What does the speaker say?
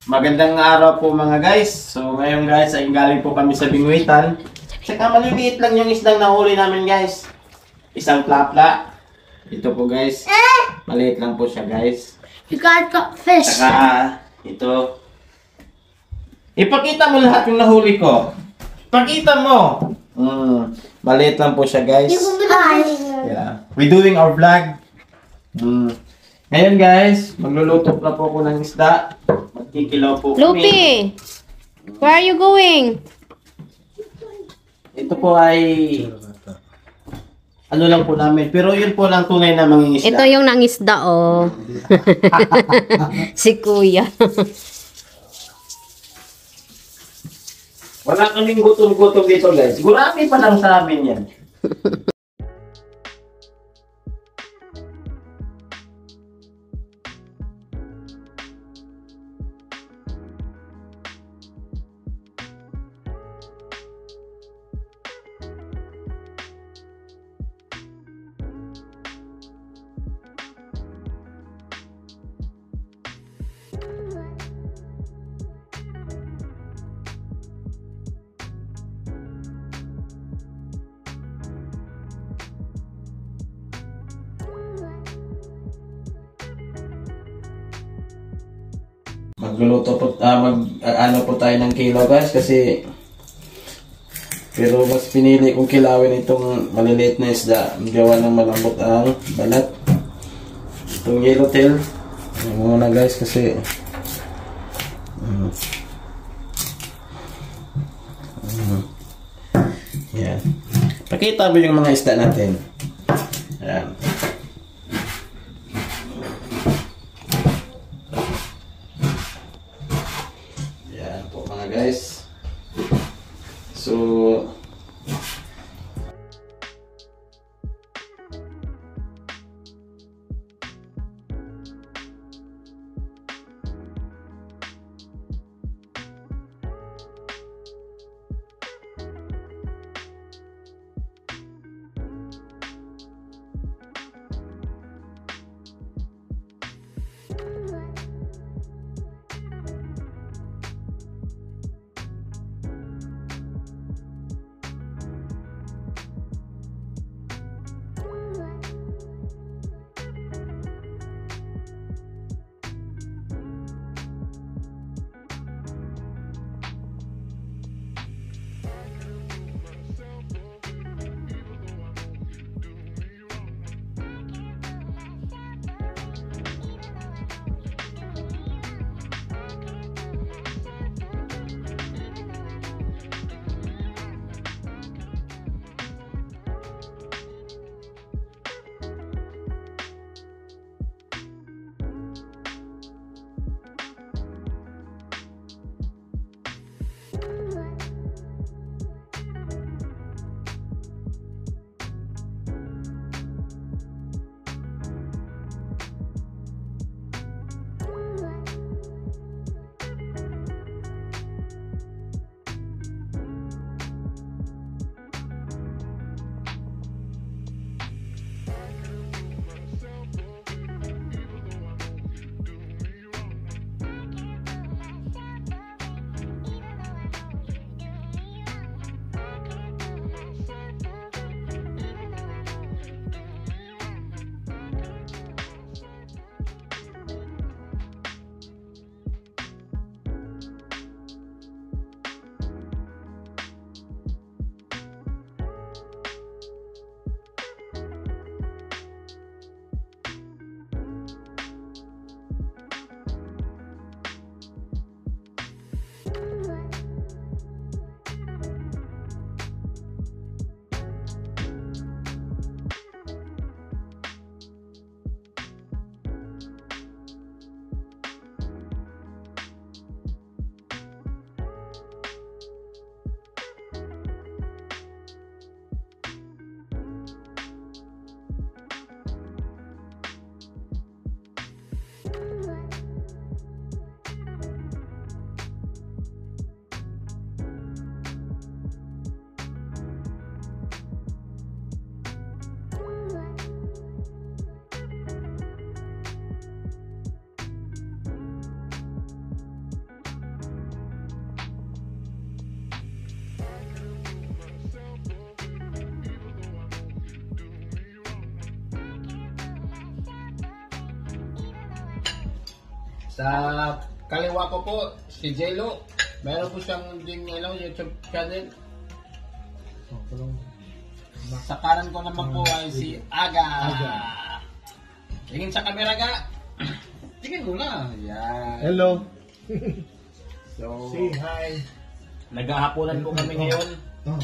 Magandang araw po mga guys. So ngayon guys ay galing po kami sa Bingwitan. Tsaka maliliit lang yung isdang nahuli namin guys. Isang plapla. Ito po guys. Maliit lang po siya guys. You got fish. Tsaka ito. Ipakita mo lahat yung nahuli ko. Pakita mo. Maliit lang po siya guys. Yeah. We're doing our vlog. Ngayon guys, magluluto na po ako ng isda. Magkikilaw po kami. Lupi, where are you going? Ito po ay ano lang po namin. Pero yun po lang tunay na mangingisda. Ito yung nangisda, oh. Si Kuya. Wala kaming gutom-gutom dito guys. Gurami pa lang sa amin yan. Magluluto po, ano po tayo ng kilaw guys kasi pero mas pinili kong kilawin itong maliliit na isda. Gawa ng malambot ang balat. Itong yellowtail. Ano muna guys kasi yan. Pakita mo yung mga isda natin. Yan. Guys, so Sa kaliwa ko po, si Jello. Meron po siyang ding YouTube channel. Sa kanan ko naman po ay si Aga. Tingin sa camera ga. Tingin mo na. Yan. Hello. So, Say hi. naghahaponan po kami ngayon. Oh.